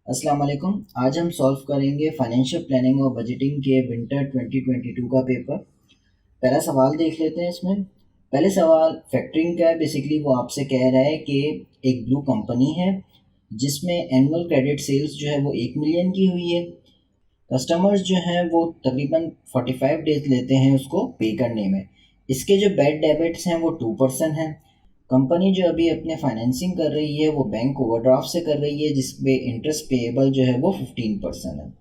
अस्सलाम वालेकुम। आज हम सॉल्व करेंगे फाइनेंशियल प्लानिंग और बजटिंग के विंटर 2022 का पेपर। पहला सवाल देख लेते हैं इसमें। पहले सवाल फैक्टरिंग का है। बेसिकली वो आपसे कह रहा है कि एक ब्लू कंपनी है जिसमें एनुअल क्रेडिट सेल्स जो है वो 1 मिलियन की हुई है। कस्टमर्स जो हैं वो तकरीबन 45 डेज लेते हैं उसको पे करने में। इसके जो बैड डेबिट्स हैं वो 2% हैं। कंपनी जो अभी अपने फाइनेंसिंग कर रही है वो बैंक ओवरड्राफ्ट से कर रही है जिसपे इंटरेस्ट पेएबल जो है वो 15% है।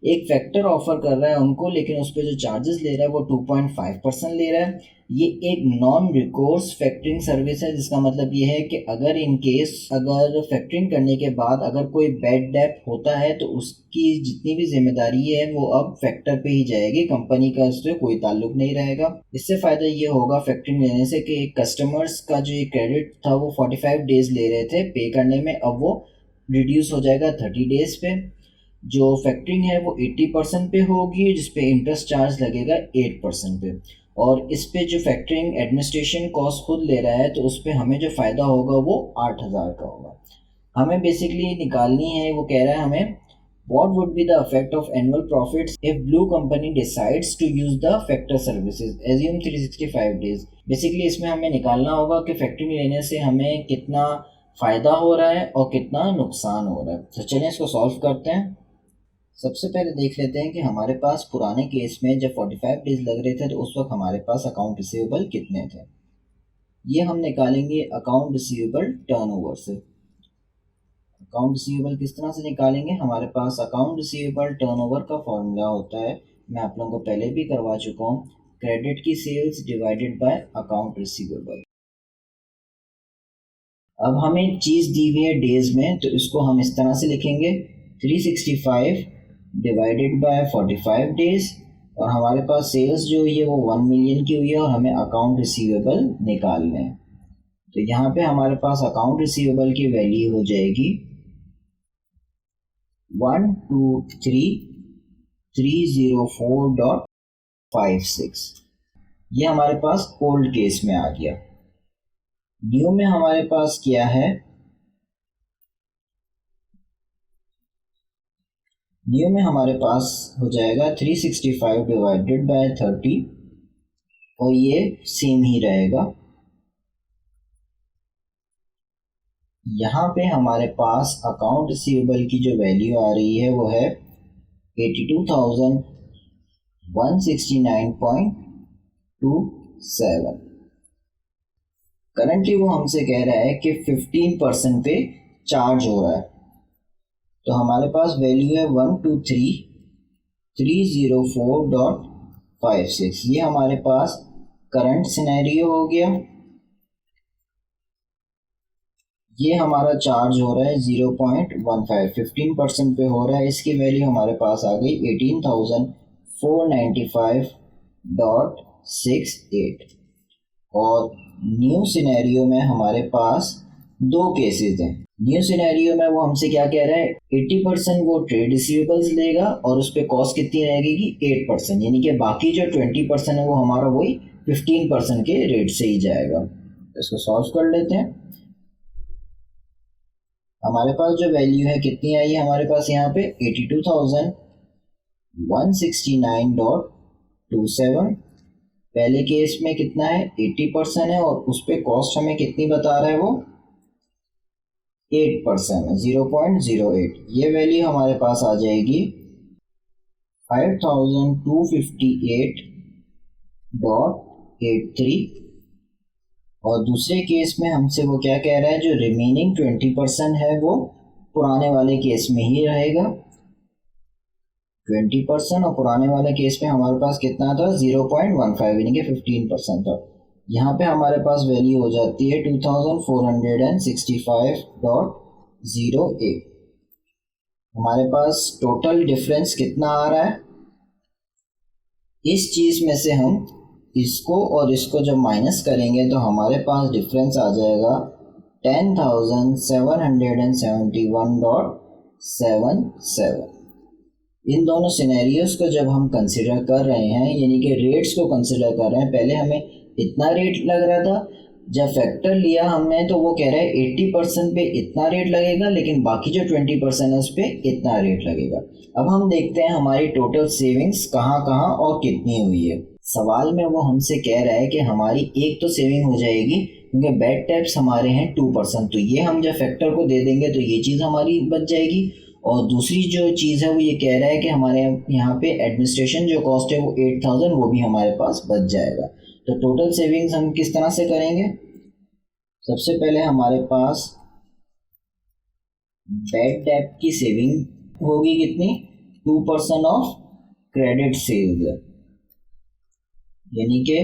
एक फैक्टर ऑफर कर रहा है उनको, लेकिन उस पर जो चार्जेस ले रहा है वो 2.5% ले रहा है। ये एक नॉन रिकोर्स फैक्टरिंग सर्विस है, जिसका मतलब ये है कि अगर इन केस अगर फैक्टरिंग करने के बाद अगर कोई बैड डेट होता है तो उसकी जितनी भी जिम्मेदारी है वो अब फैक्टर पे ही जाएगी, कंपनी का उससे कोई ताल्लुक नहीं रहेगा। इससे फ़ायदा ये होगा फैक्टरिंग लेने से कि कस्टमर्स का जो ये क्रेडिट था वो 45 डेज ले रहे थे पे करने में, अब वो रिड्यूस हो जाएगा 30 डेज पे। जो फैक्टरिंग है वो 80% पे होगी, जिस पे इंटरेस्ट चार्ज लगेगा 8% पे। और इस पे जो फैक्टरिंग एडमिनिस्ट्रेशन कॉस्ट खुद ले रहा है तो उस पे हमें जो फ़ायदा होगा वो 8,000 का होगा। हमें बेसिकली निकालनी है, वो कह रहा है हमें what would be the effect of annual profits if blue company decides to use the factor services, assume 365 days। Basically इसमें हमें निकालना होगा कि फैक्टरिंग लेने से हमें कितना फ़ायदा हो रहा है और कितना नुकसान हो रहा है। तो चलिए इसको सॉल्व करते हैं। सबसे पहले देख लेते हैं कि हमारे पास पुराने केस में जब 45 डेज लग रहे थे तो उस वक्त हमारे पास अकाउंट रिसीवेबल कितने थे। ये हम निकालेंगे अकाउंट रिसीवेबल टर्नओवर से। अकाउंट रिसीवेबल किस तरह से निकालेंगे, हमारे पास अकाउंट रिसीवेबल टर्नओवर का फॉर्मूला होता है, मैं आप लोगों को पहले भी करवा चुका हूँ, क्रेडिट की sales divided by account receivable. अब हमें चीज़ दी हुई है डेज में, तो इसको हम इस तरह से लिखेंगे 365 डिवाइडेड बाय 45 डेज, और हमारे पास सेल्स जो हुई है वो 1 मिलियन की हुई है और हमें अकाउंट रिसीवेबल निकालने हैं। तो यहाँ पे हमारे पास अकाउंट रिसीवेबल की वैल्यू हो जाएगी 123,304.56। ये हमारे पास ओल्ड केस में आ गया। न्यू में हमारे पास क्या है, न्यू में हमारे पास हो जाएगा 365 डिवाइडेड बाय 30, और ये सेम ही रहेगा। यहाँ पे हमारे पास अकाउंट रिसीवेबल की जो वैल्यू आ रही है वो है 82,169.27। करंटली वो हमसे कह रहा है कि 15% पे चार्ज हो रहा है, तो हमारे पास वैल्यू है 123,304.56। ये हमारे पास करंट सिनेरियो हो गया। ये हमारा चार्ज हो रहा है 0.15, 15% पे हो रहा है। इसकी वैल्यू हमारे पास आ गई 18,495.68। और न्यू सिनेरियो में हमारे पास दो केसेस हैं। न्यू सिनेरियो में वो हमसे क्या कह रहा है, 80% वो ट्रेड रिसीवेबल्स लेगा और उस पर कॉस्ट कितनी रहेगी 8%, यानी कि बाकी जो 20% है वो हमारा वही 15% के रेट से ही जाएगा। इसको सॉल्व कर लेते हैं। हमारे पास जो वैल्यू है कितनी आई है, हमारे पास यहाँ पे 82,169.27। पहले केस में कितना है 80% है और उस पर कॉस्ट हमें कितनी बता रहा है वो 8% है, 0.08। ये वैल्यू हमारे पास आ जाएगी 5,258.83। और दूसरे केस में हमसे वो क्या कह रहा है, जो रिमेनिंग 20% है वो पुराने वाले केस में ही रहेगा। 20% और पुराने वाले केस में हमारे पास कितना था 0.15, यानी कि 15% था। यहाँ पे हमारे पास वैल्यू हो जाती है 2,465.08। हमारे पास टोटल डिफरेंस कितना आ रहा है, इस चीज़ में से हम इसको और इसको जब माइनस करेंगे तो हमारे पास डिफरेंस आ जाएगा 10,771.77। इन दोनों सिनेरियोज को जब हम कंसिडर कर रहे हैं, यानी कि रेट्स को कंसिडर कर रहे हैं, पहले हमें इतना रेट लग रहा था, जब फैक्टर लिया हमने तो वो कह रहा है 80% पे इतना रेट लगेगा, लेकिन बाकी जो 20% है उस पे इतना रेट लगेगा। अब हम देखते हैं हमारी टोटल सेविंग्स कहाँ कहाँ और कितनी हुई है। सवाल में वो हमसे कह रहा है कि हमारी एक तो सेविंग हो जाएगी क्योंकि बैड टैप्स हमारे हैं 2%, तो ये हम जब फैक्टर को दे देंगे तो ये चीज़ हमारी बच जाएगी। और दूसरी जो चीज़ है वो ये कह रहा है कि हमारे यहाँ पे एडमिनिस्ट्रेशन जो कॉस्ट है वो 8000 वो भी हमारे पास बच जाएगा। तो टोटल सेविंग्स हम किस तरह से करेंगे? सबसे पहले हमारे पास बैड डेट की सेविंग होगी कितनी? 2% ऑफ क्रेडिट सेल्स, यानी कि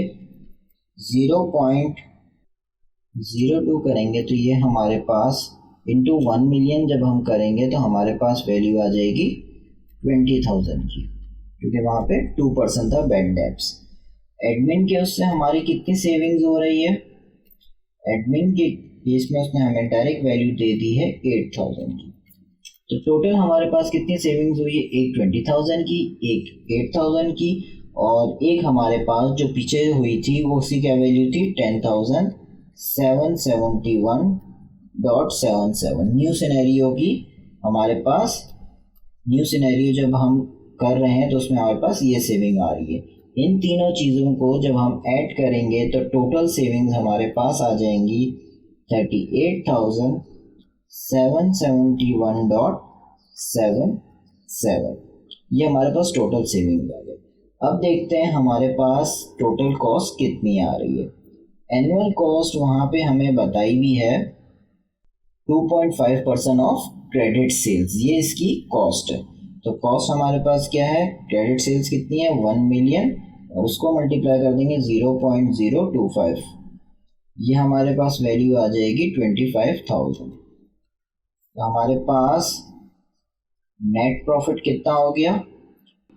0.02 करेंगे तो ये हमारे पास इंटू 1 मिलियन जब हम करेंगे तो हमारे पास वैल्यू आ जाएगी 20,000 की, क्योंकि वहाँ पे 2% था बैड डेट्स। एडमिन के उससे हमारी कितनी सेविंग्स हो रही है? एडमिन के केस में उसने हमें डायरेक्ट वैल्यू दे दी है 8,000 की। तो टोटल हमारे पास कितनी सेविंग्स हुई है? एक 20,000 की, एक 8,000 की, और एक हमारे पास जो पीछे हुई थी वो उसकी क्या वैल्यू थी? 10,771.77। न्यू सिनेरियो की हमारे पास, न्यू सिनेरियो जब हम कर रहे हैं तो उसमें हमारे पास ये सेविंग आ रही है। इन तीनों चीज़ों को जब हम ऐड करेंगे तो टोटल सेविंग्स हमारे पास आ जाएंगी 38,771.77। ये हमारे पास टोटल सेविंग आ गई। अब देखते हैं हमारे पास टोटल कॉस्ट कितनी आ रही है। एनुअल कॉस्ट वहाँ पे हमें बताई भी है 2.5% ऑफ क्रेडिट सेल्स, ये इसकी कॉस्ट है। तो कॉस्ट हमारे पास क्या है? क्रेडिट सेल्स कितनी है? 1 मिलियन, और उसको मल्टीप्लाई कर देंगे 0.025, ये हमारे पास वैल्यू आ जाएगी 25,000। तो हमारे पास नेट प्रॉफिट कितना हो गया?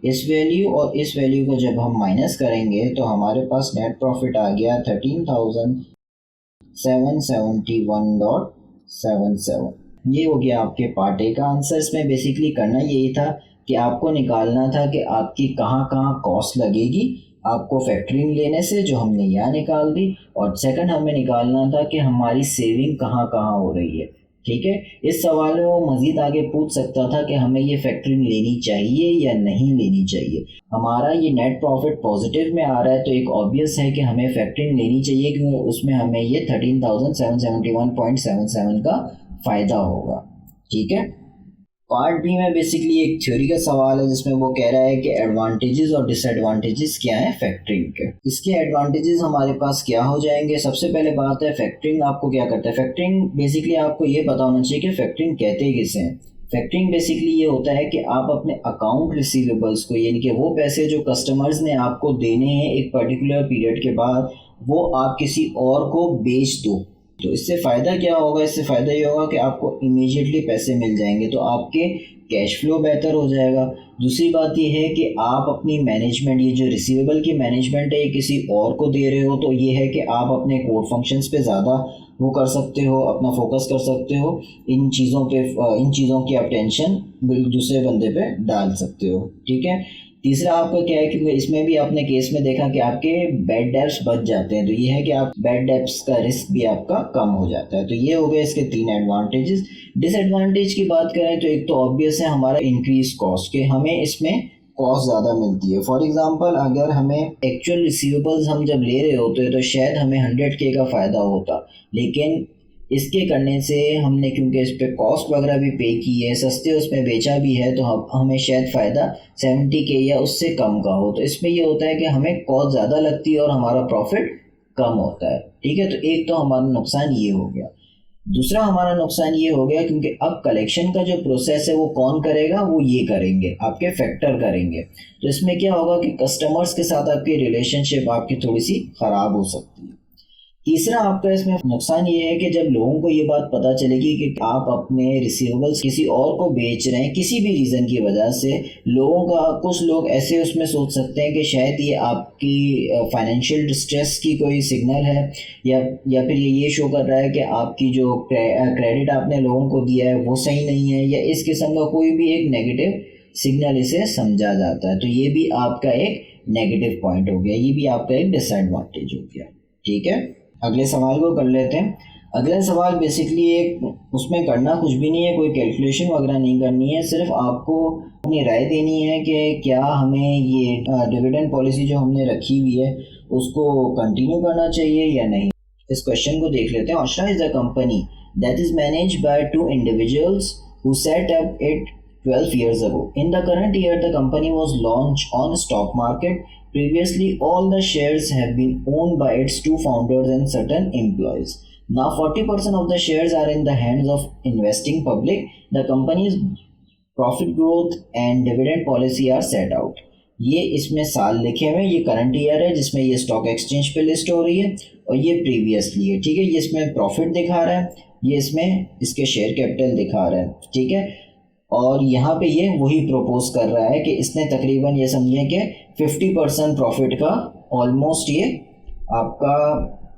इस वैल्यू और इस वैल्यू को जब हम माइनस करेंगे तो हमारे पास नेट प्रॉफिट आ गया 13,771.77। ये हो गया आपके पार्ट ए का आंसर। इसमें बेसिकली करना यही था कि आपको निकालना था कि आपकी कहाँ कहाँ कॉस्ट लगेगी आपको फैक्टरिंग लेने से, जो हमने यहाँ निकाल दी, और सेकंड हमें निकालना था कि हमारी सेविंग कहाँ कहाँ हो रही है। ठीक है, इस सवाल में वो मज़ीद आगे पूछ सकता था कि हमें ये फैक्टरिंग लेनी चाहिए या नहीं लेनी चाहिए। हमारा ये नेट प्रॉफिट पॉजिटिव में आ रहा है तो एक ऑब्वियस है कि हमें फैक्टरिंग लेनी चाहिए, क्योंकि उसमें हमें ये 13,771.77 का फ़ायदा होगा। ठीक है, पार्ट बी में बेसिकली एक थ्योरी का सवाल है जिसमें वो कह रहा है कि एडवांटेजेस और डिसएडवांटेजेस क्या हैं फैक्टरिंग के। इसके एडवांटेजेस हमारे पास क्या हो जाएंगे? सबसे पहले बात है फैक्टरिंग आपको क्या करता है। फैक्टरिंग बेसिकली आपको ये पता होना चाहिए कि फैक्टरिंग कहते किसे हैं। फैक्टरिंग बेसिकली ये होता है कि आप अपने अकाउंट रिसीवेबल्स को, यानी कि वो पैसे जो कस्टमर्स ने आपको देने हैं एक पर्टिकुलर पीरियड के बाद, वो आप किसी और को बेच दो। तो इससे फ़ायदा क्या होगा? इससे फ़ायदा ये होगा कि आपको इमीडिएटली पैसे मिल जाएंगे, तो आपके कैश फ्लो बेहतर हो जाएगा। दूसरी बात ये है कि आप अपनी मैनेजमेंट, ये जो रिसीवेबल की मैनेजमेंट है, ये किसी और को दे रहे हो, तो ये है कि आप अपने कोर फंक्शंस पे ज़्यादा वो कर सकते हो, अपना फोकस कर सकते हो इन चीज़ों पे, इन चीज़ों की आप टेंशन दूसरे बंदे पे डाल सकते हो। ठीक है, तीसरा आपका क्या है, क्योंकि इसमें भी आपने केस में देखा कि आपके बैड डेब्ट्स बच जाते हैं, तो ये है कि आप बैड डेब्ट्स का रिस्क भी आपका कम हो जाता है। तो ये हो गए इसके 3 एडवांटेजेस। डिसएडवांटेज की बात करें तो एक तो ऑब्वियस है हमारा इंक्रीज कॉस्ट, के हमें इसमें कॉस्ट ज़्यादा मिलती है। फॉर एग्जांपल अगर हमें एक्चुअल रिसीवेबल्स हम जब ले रहे होते हैं तो शायद हमें 100K का फ़ायदा होता, लेकिन इसके करने से हमने, क्योंकि इस पर कॉस्ट वगैरह भी पे की है, सस्ते उसमें बेचा भी है, तो हमें शायद फ़ायदा 70K या उससे कम का हो। तो इसमें ये होता है कि हमें कॉस्ट ज़्यादा लगती है और हमारा प्रॉफिट कम होता है। ठीक है, तो एक तो हमारा नुकसान ये हो गया। दूसरा हमारा नुकसान ये हो गया क्योंकि अब कलेक्शन का जो प्रोसेस है वो कौन करेगा? वो ये करेंगे, आपके फैक्टर करेंगे। तो इसमें क्या होगा कि कस्टमर्स के साथ आपकी रिलेशनशिप आपकी थोड़ी सी ख़राब हो सकती है। तीसरा आपका इसमें नुकसान ये है कि जब लोगों को ये बात पता चलेगी कि आप अपने रिसीवेबल्स किसी और को बेच रहे हैं किसी भी रीज़न की वजह से, लोगों का, कुछ लोग ऐसे उसमें सोच सकते हैं कि शायद ये आपकी फाइनेंशियल डिस्ट्रेस की कोई सिग्नल है, या फिर ये शो कर रहा है कि आपकी जो क्रेडिट आपने लोगों को दिया है वो सही नहीं है, या इस किस्म का कोई भी एक नेगेटिव सिग्नल इसे समझा जाता है। तो ये भी आपका एक नेगेटिव पॉइंट हो गया, ये भी आपका एक डिसएडवांटेज हो गया। ठीक है, अगले सवाल को कर लेते हैं। अगला सवाल बेसिकली एक, उसमें करना कुछ भी नहीं है, कोई कैलकुलेशन वगैरह नहीं करनी है, सिर्फ आपको अपनी राय देनी है कि क्या हमें ये डिविडेंड पॉलिसी जो हमने रखी हुई है उसको कंटिन्यू करना चाहिए या नहीं। इस क्वेश्चन को देख लेते हैं। Ashra is a company that is managed by two individuals who set up it 12 years ago. In the current year, the company was launched on stock market. Previously, all the shares have been owned by its two founders and certain employees. Now 40% of the shares are in the hands of investing public. The company's profit growth and dividend policy are set out. ये इसमें साल लिखे हुए हैं, ये current year है जिसमें ये स्टॉक एक्सचेंज पे लिस्ट हो रही है, और ये प्रीवियसली है, ठीक है। ये इसमें प्रॉफिट दिखा रहा है, ये इसमें इसके शेयर कैपिटल दिखा रहा है, ठीक है। और यहाँ पे ये वही प्रपोज कर रहा है कि इसने तकरीबन ये समझें कि 50% प्रॉफिट का ऑलमोस्ट ये आपका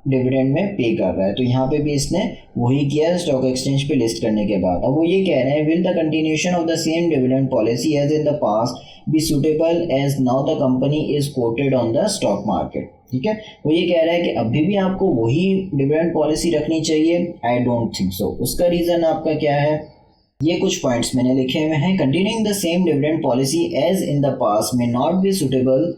डिविडेंड में पे कर रहा है। तो यहाँ पे भी इसने वही किया है स्टॉक एक्सचेंज पे लिस्ट करने के बाद। अब वो ये कह रहे हैं, will the continuation of the same dividend policy as in the past be suitable as now the company is quoted on the stock market, ठीक है। वो ये कह रहा है कि अभी भी आपको वही डिविडेंड पॉलिसी रखनी चाहिए। I don't think so. उसका रीज़न आपका क्या है, ये कुछ पॉइंट्स मैंने लिखे हुए हैं। Continuing the same dividend policy as in the past may not be suitable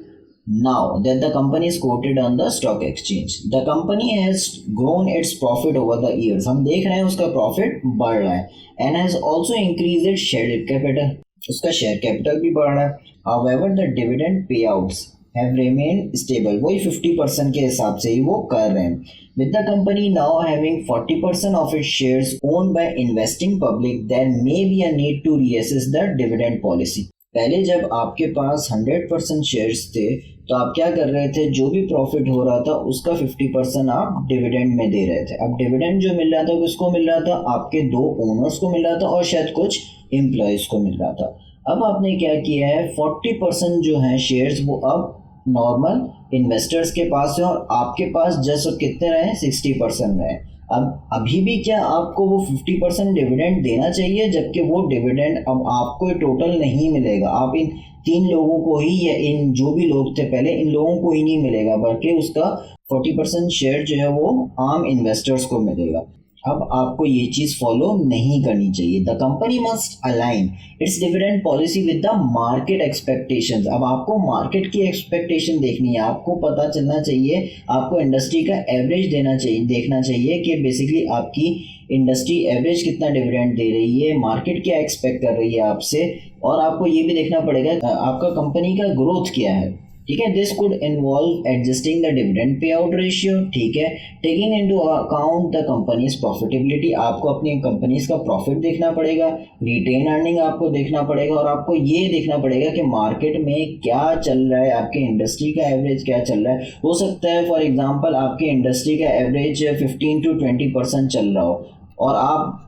now that the company is quoted on the stock exchange. The company has grown its profit over the years. हम देख रहे हैं उसका profit बढ़ रहा है and has also increased its share capital. उसका share capital भी बढ़ रहा है. However, the dividend payouts have remained stable. वही 50% के हिसाब से ही वो कर रहे हैं. With the company now having 40% of its shares owned by investing public, there may be a need to reassess the dividend policy. पहले जब आपके पास 100% शेयर्स थे तो आप क्या कर रहे थे, जो भी प्रॉफिट हो रहा था उसका 50% आप डिविडेंड में दे रहे थे। अब डिविडेंड जो मिल रहा था किसको मिल रहा था, आपके दो ओनर्स को मिल रहा था और शायद कुछ एम्प्लॉयज़ को मिल रहा था। अब आपने क्या किया है, 40% जो है शेयर्स वो अब नॉर्मल इन्वेस्टर्स के पास है और आपके पास जस्ट कितने रहे, 60% रहे। अब अभी भी क्या आपको वो 50% डिविडेंड देना चाहिए, जबकि वो डिविडेंड अब आपको टोटल नहीं मिलेगा, आप इन 3 लोगों को ही या इन जो भी लोग थे पहले इन लोगों को ही नहीं मिलेगा, बल्कि उसका 40% शेयर जो है वो आम इन्वेस्टर्स को मिलेगा। अब आपको ये चीज़ फॉलो नहीं करनी चाहिए। The company must align it's dividend policy with the market expectations. अब आपको मार्केट की एक्सपेक्टेशन देखनी है, आपको पता चलना चाहिए, आपको इंडस्ट्री का एवरेज देना चाहिए, देखना चाहिए कि बेसिकली आपकी इंडस्ट्री एवरेज कितना डिविडेंड दे रही है, मार्केट क्या एक्सपेक्ट कर रही है आपसे, और आपको ये भी देखना पड़ेगा आपका कंपनी का ग्रोथ क्या है, ठीक है। This could involve adjusting the dividend pay out ratio, ठीक है, taking into account the companies profitability. आपको अपनी कंपनीज का प्रॉफिट देखना पड़ेगा, रिटेन अर्निंग आपको देखना पड़ेगा, और आपको ये देखना पड़ेगा कि मार्केट में क्या चल रहा है, आपके इंडस्ट्री का एवरेज क्या चल रहा है। हो सकता है फॉर एग्जांपल आपकी इंडस्ट्री का एवरेज 15 to 20% चल रहा हो और आप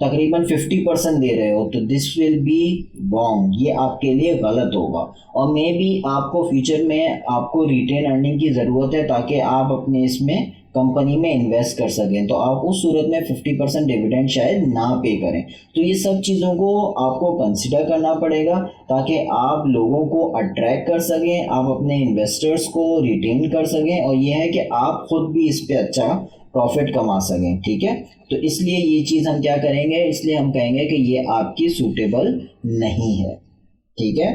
तकरीबन 50% दे रहे हो, तो दिस विल बी रॉन्ग, ये आपके लिए गलत होगा। और मे बी आपको फ्यूचर में आपको रिटेन अर्निंग की ज़रूरत है ताकि आप अपने इसमें कंपनी में इन्वेस्ट कर सकें, तो आप उस सूरत में 50% डिविडेंड शायद ना पे करें। तो ये सब चीज़ों को आपको कंसिडर करना पड़ेगा ताकि आप लोगों को अट्रैक्ट कर सकें, आप अपने इन्वेस्टर्स को रिटेन कर सकें, और ये है कि आप खुद भी इस पर अच्छा प्रॉफिट कमा सकें, ठीक है। तो इसलिए ये चीज़ हम क्या करेंगे, इसलिए हम कहेंगे कि ये आपकी सूटेबल नहीं है, ठीक है।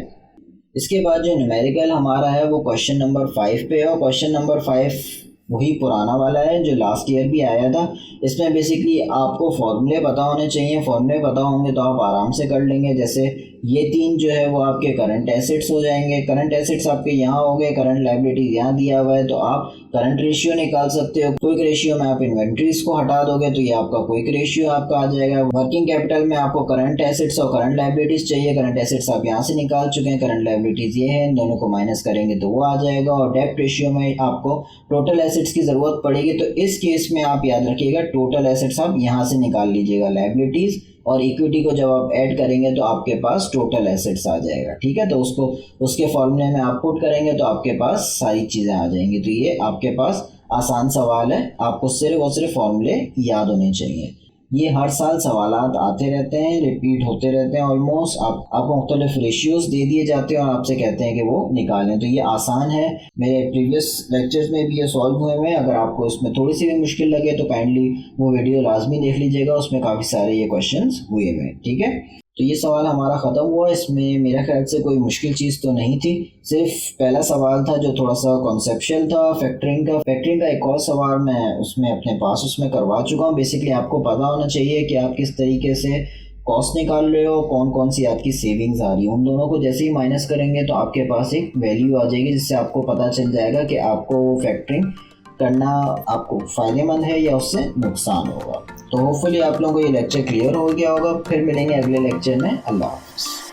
इसके बाद जो न्यूमेरिकल हमारा है वो क्वेश्चन नंबर 5 पे है, और क्वेश्चन नंबर 5 वही पुराना वाला है जो लास्ट ईयर भी आया था। इसमें बेसिकली आपको फॉर्मूले पता होने चाहिए, फॉर्मूले पता होंगे तो आप आराम से कर लेंगे। जैसे ये 3 जो है वो आपके करंट एसेट्स हो जाएंगे, करंट एसेट्स आपके यहाँ हो गए, करंट लायबिलिटीज यहाँ दिया हुआ है, तो आप करंट रेशियो निकाल सकते हो। क्विक रेशियो में आप इन्वेंट्रीज को हटा दोगे तो ये आपका क्विक रेशियो आपका आ जाएगा। वर्किंग कैपिटल में आपको करंट एसेट्स और करंट लायबिलिटीज चाहिए, करंट एसेट्स आप यहाँ से निकाल चुके हैं, करंट लायबिलिटीज ये है, इन दोनों को माइनस करेंगे तो वो आ जाएगा। और डेब्ट रेशियो में आपको टोटल एसेट्स की ज़रूरत पड़ेगी, तो इस केस में आप याद रखिएगा टोटल एसेट्स आप यहाँ से निकाल लीजिएगा, लायबिलिटीज और इक्विटी को जब आप ऐड करेंगे तो आपके पास टोटल एसेट्स आ जाएगा, ठीक है। तो उसको उसके फॉर्मूले में आप पुट करेंगे तो आपके पास सारी चीज़ें आ जाएंगी। तो ये आपके पास आसान सवाल है, आपको सिर्फ और सिर्फ फॉर्मूले याद होने चाहिए। ये हर साल सवालात आते रहते हैं, रिपीट होते रहते हैं ऑलमोस्ट। आपको मुख्तलिफ रेशियोज़ दे दिए जाते हैं और आपसे कहते हैं कि वो निकालें। तो ये आसान है, मेरे प्रीवियस लेक्चर्स में भी ये सॉल्व हुए हुए हैं। अगर आपको इसमें थोड़ी सी भी मुश्किल लगे तो काइंडली वो वीडियो लाजमी देख लीजिएगा, उसमें काफ़ी सारे ये क्वेश्चंस हुए हुए हैं। ठीक है, तो ये सवाल हमारा ख़त्म हुआ। इसमें मेरा ख्याल से कोई मुश्किल चीज़ तो नहीं थी, सिर्फ पहला सवाल था जो थोड़ा सा कॉन्सेप्शुअल था फैक्टरिंग का एक और सवाल मैं उसमें अपने पास उसमें करवा चुका हूँ। बेसिकली आपको पता होना चाहिए कि आप किस तरीके से कॉस्ट निकाल रहे हो, कौन कौन सी आपकी सेविंग्स आ रही है। उन दोनों को जैसे ही माइनस करेंगे तो आपके पास एक वैल्यू आ जाएगी, जिससे आपको पता चल जाएगा कि आपको फैक्टरिंग करना आपको फ़ायदेमंद है या उससे नुकसान होगा। तो होपफुली आप लोगों को ये लेक्चर क्लियर हो गया होगा। फिर मिलेंगे अगले लेक्चर में। अल्लाह हाफ़िज़।